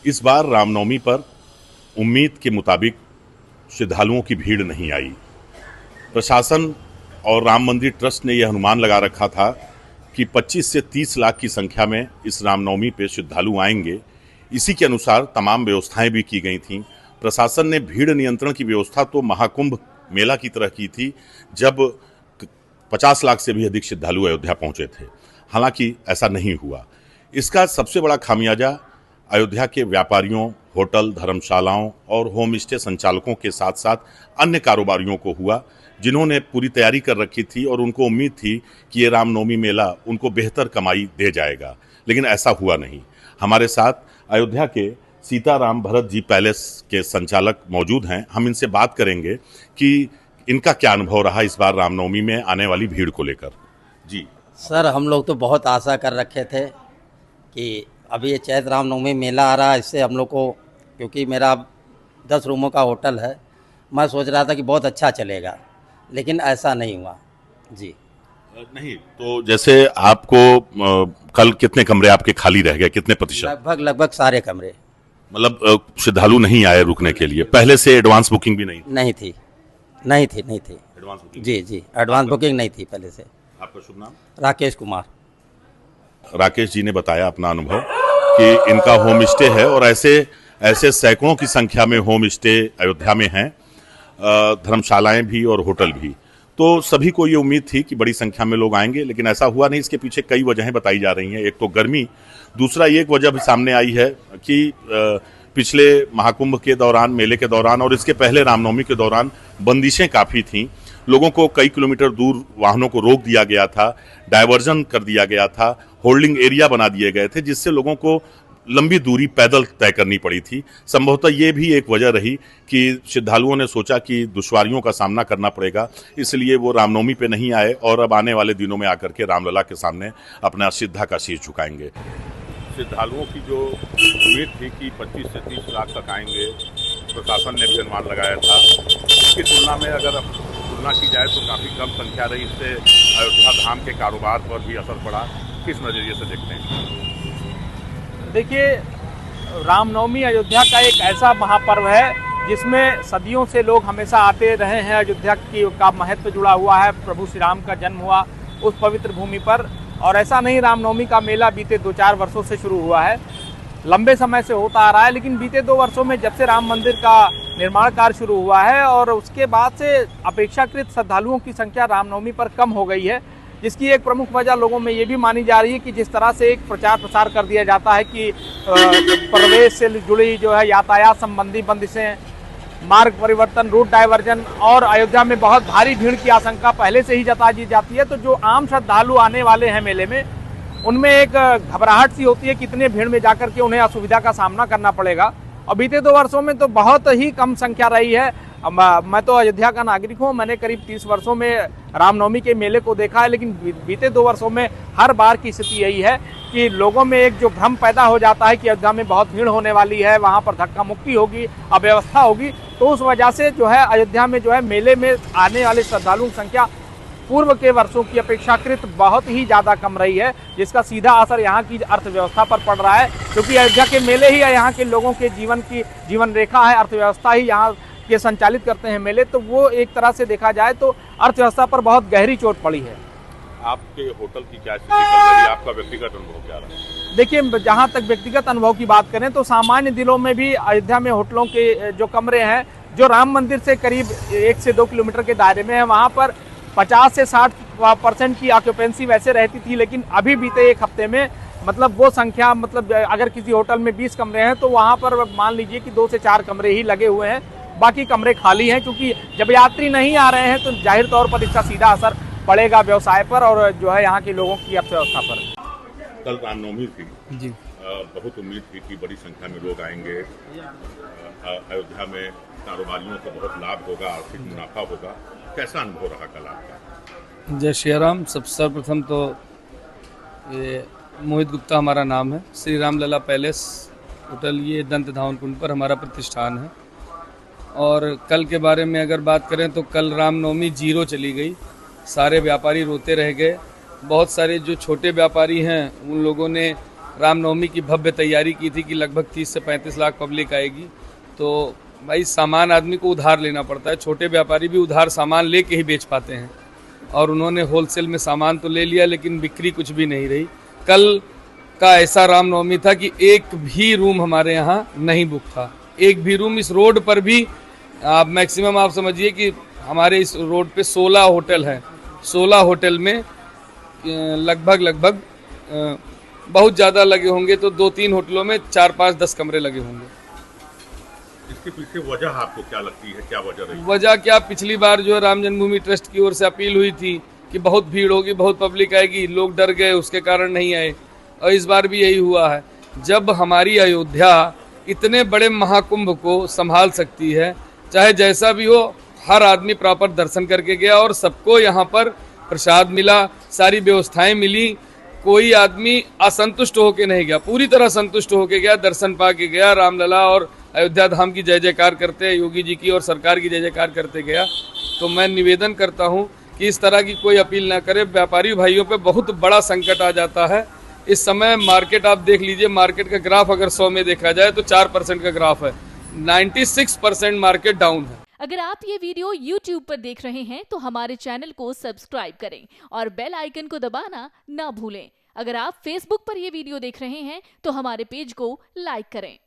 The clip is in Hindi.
इस बार रामनवमी पर उम्मीद के मुताबिक श्रद्धालुओं की भीड़ नहीं आई। प्रशासन और राम मंदिर ट्रस्ट ने यह अनुमान लगा रखा था कि 25 से 30 लाख की संख्या में इस रामनवमी पे श्रद्धालु आएंगे। इसी के अनुसार तमाम व्यवस्थाएं भी की गई थीं। प्रशासन ने भीड़ नियंत्रण की व्यवस्था तो महाकुंभ मेला की तरह की थी, जब 50 लाख से भी अधिक श्रद्धालु अयोध्या पहुंचे थे। हालांकि ऐसा नहीं हुआ। इसका सबसे बड़ा खामियाजा अयोध्या के व्यापारियों, होटल, धर्मशालाओं और होम स्टे संचालकों के साथ साथ अन्य कारोबारियों को हुआ, जिन्होंने पूरी तैयारी कर रखी थी और उनको उम्मीद थी कि ये रामनवमी मेला उनको बेहतर कमाई दे जाएगा, लेकिन ऐसा हुआ नहीं। हमारे साथ अयोध्या के सीताराम भरत जी पैलेस के संचालक मौजूद हैं। हम इनसे बात करेंगे कि इनका क्या अनुभव रहा इस बार रामनवमी में आने वाली भीड़ को लेकर। जी सर, हम लोग तो बहुत आशा कर रखे थे कि अभी ये चैत्र रामनवमी मेला आ रहा है, इससे हम लोग को, क्योंकि मेरा 10 रूमों का होटल है, मैं सोच रहा था कि बहुत अच्छा चलेगा, लेकिन ऐसा नहीं हुआ। जी नहीं, तो जैसे आपको कल कितने कमरे आपके खाली रह गए, कितने प्रतिशत? लगभग सारे कमरे। मतलब श्रद्धालु नहीं आए रुकने के लिए? पहले से एडवांस बुकिंग भी नहीं थी? नहीं थी एडवांस बुकिंग? जी, एडवांस बुकिंग नहीं थी पहले से। आपका शुभ नाम? राकेश कुमार। राकेश जी ने बताया अपना अनुभव कि इनका होम स्टे है और ऐसे सैकड़ों की संख्या में होम स्टे अयोध्या में हैं, धर्मशालाएं भी और होटल भी। तो सभी को ये उम्मीद थी कि बड़ी संख्या में लोग आएंगे, लेकिन ऐसा हुआ नहीं। इसके पीछे कई वजहें बताई जा रही हैं। एक तो गर्मी, दूसरा एक वजह भी सामने आई है कि पिछले महाकुंभ के दौरान, मेले के दौरान और इसके पहले रामनवमी के दौरान बंदिशें काफ़ी थीं। लोगों को कई किलोमीटर दूर वाहनों को रोक दिया गया था, डायवर्जन कर दिया गया था, होल्डिंग एरिया बना दिए गए थे, जिससे लोगों को लंबी दूरी पैदल तय करनी पड़ी थी। संभवतः ये भी एक वजह रही कि श्रद्धालुओं ने सोचा कि दुश्वारियों का सामना करना पड़ेगा, इसलिए वो रामनवमी पे नहीं आए और अब आने वाले दिनों में आकर के रामलला के सामने अपना श्रद्धा का शीश झुकाएंगे। श्रद्धालुओं की जो उम्मीद थी कि 25 से 30 लाख तक आएंगे, प्रशासन ने भी अनुमान लगाया था, इसकी तुलना में अगर तुलना की जाए तो काफ़ी कम संख्या रही। इससे अयोध्या धाम के कारोबार पर भी असर पड़ा। किस नज़रिए से देखते हैं? देखिए, रामनवमी अयोध्या का एक ऐसा महापर्व है जिसमें सदियों से लोग हमेशा आते रहे हैं। अयोध्या का महत्व जुड़ा हुआ है, प्रभु श्री राम का जन्म हुआ उस पवित्र भूमि पर। और ऐसा नहीं, रामनवमी का मेला बीते 2-4 वर्षों से शुरू हुआ है, लंबे समय से होता आ रहा है, लेकिन बीते 2 वर्षों में जब से राम मंदिर का निर्माण कार्य शुरू हुआ है और उसके बाद से अपेक्षाकृत श्रद्धालुओं की संख्या रामनवमी पर कम हो गई है, जिसकी एक प्रमुख वजह लोगों में ये भी मानी जा रही है कि जिस तरह से एक प्रचार प्रसार कर दिया जाता है कि प्रवेश से जुड़ी जो है यातायात संबंधी बंदिशें, मार्ग परिवर्तन, रूट डाइवर्जन और अयोध्या में बहुत भारी भीड़ की आशंका पहले से ही जता दी जाती है, तो जो आम श्रद्धालु आने वाले हैं मेले में, उनमें एक घबराहट सी होती है कि इतने भीड़ में जाकर के उन्हें असुविधा का सामना करना पड़ेगा। और बीते 2 वर्षों में तो बहुत ही कम संख्या रही है। मैं तो अयोध्या का नागरिक हूँ, मैंने करीब 30 वर्षों में रामनवमी के मेले को देखा है, लेकिन बीते 2 वर्षों में हर बार की स्थिति यही है कि लोगों में एक जो भ्रम पैदा हो जाता है कि अयोध्या में बहुत भीड़ होने वाली है, वहाँ पर धक्का मुक्की होगी, अव्यवस्था होगी, तो उस वजह से जो है अयोध्या में जो है मेले में आने वाले श्रद्धालुओं की संख्या पूर्व के वर्षों की अपेक्षाकृत बहुत ही ज़्यादा कम रही है, जिसका सीधा असर यहाँ की अर्थव्यवस्था पर पड़ रहा है, क्योंकि अयोध्या के मेले ही यहाँ के लोगों के जीवन रेखा है, अर्थव्यवस्था ही यहाँ के संचालित करते हैं मेले। तो वो एक तरह से देखा जाए तो अर्थव्यवस्था पर बहुत गहरी चोट पड़ी है। आपके होटल की क्या स्थिति चल रही है? आपका व्यक्तिगत अनुभव क्या रहा है? देखिए, जहाँ तक व्यक्तिगत अनुभव की बात करें तो सामान्य दिनों में भी अयोध्या में होटलों के जो कमरे हैं, जो राम मंदिर से करीब 1 से 2 किलोमीटर के दायरे में है, वहाँ पर 50 से 60% की ऑक्यूपेंसी वैसे रहती थी, लेकिन अभी बीते 1 हफ्ते में मतलब वो संख्या, मतलब अगर किसी होटल में 20 कमरे हैं तो वहाँ पर मान लीजिए कि 2 से 4 कमरे ही लगे हुए हैं, बाकी कमरे खाली हैं, क्योंकि जब यात्री नहीं आ रहे हैं तो जाहिर तौर पर इसका सीधा असर पड़ेगा व्यवसाय पर और जो है यहाँ के लोगों की अर्थव्यवस्था पर। कल रामनवमी थी जी, बहुत उम्मीद थी कि बड़ी संख्या में लोग आएंगे, अयोध्या में कारोबारियों को बहुत लाभ होगा, आर्थिक मुनाफा होगा। कैसा अनुभव रहा कल आपका? जय श्री राम। सर्वप्रथम तो ये मोहित गुप्ता हमारा नाम है। श्री राम लला पैलेस होटल, ये दंत धावन कुंड पर हमारा प्रतिष्ठान है। और कल के बारे में अगर बात करें तो कल रामनवमी 0 चली गई, सारे व्यापारी रोते रह गए। बहुत सारे जो छोटे व्यापारी हैं उन लोगों ने रामनवमी की भव्य तैयारी की थी कि लगभग 30 से 35 लाख पब्लिक आएगी। तो भाई सामान आदमी को उधार लेना पड़ता है, छोटे व्यापारी भी उधार सामान लेके ही बेच पाते हैं, और उन्होंने होलसेल में सामान तो ले लिया लेकिन बिक्री कुछ भी नहीं रही। कल का ऐसा रामनवमी था कि एक भी रूम हमारे यहाँ नहीं बुक था, एक भी रूम। इस रोड पर भी आप मैक्सिमम आप समझिए कि हमारे इस रोड पे 16 होटल हैं, 16 होटल में लगभग बहुत ज़्यादा लगे होंगे तो 2-3 होटलों में 4-5-10 कमरे लगे होंगे। इसके पीछे वजह आपको क्या लगती है, क्या वजह रही? वजह क्या, पिछली बार जो है राम जन्मभूमि ट्रस्ट की ओर से अपील हुई थी कि बहुत भीड़ होगी, बहुत पब्लिक आएगी, लोग डर गए, उसके कारण नहीं आए, और इस बार भी यही हुआ है। जब हमारी अयोध्या इतने बड़े महाकुंभ को संभाल सकती है, चाहे जैसा भी हो, हर आदमी प्रॉपर दर्शन करके गया और सबको यहाँ पर प्रसाद मिला, सारी व्यवस्थाएं मिली, कोई आदमी असंतुष्ट होके नहीं गया, पूरी तरह संतुष्ट होके गया, दर्शन पा के गया, रामलला और अयोध्या धाम की जय जयकार करते, योगी जी की और सरकार की जय जयकार करते गया। तो मैं निवेदन करता हूँ कि इस तरह की कोई अपील ना करे। व्यापारी भाइयों पे बहुत बड़ा संकट आ जाता है इस समय। मार्केट आप देख लीजिए, मार्केट का ग्राफ अगर 100 में देखा जाए तो 4% का ग्राफ है, 96% मार्केट डाउन है। अगर आप ये वीडियो YouTube पर देख रहे हैं तो हमारे चैनल को सब्सक्राइब करें और बेल आइकन को दबाना ना भूलें। अगर आप Facebook पर ये वीडियो देख रहे हैं तो हमारे पेज को लाइक करें।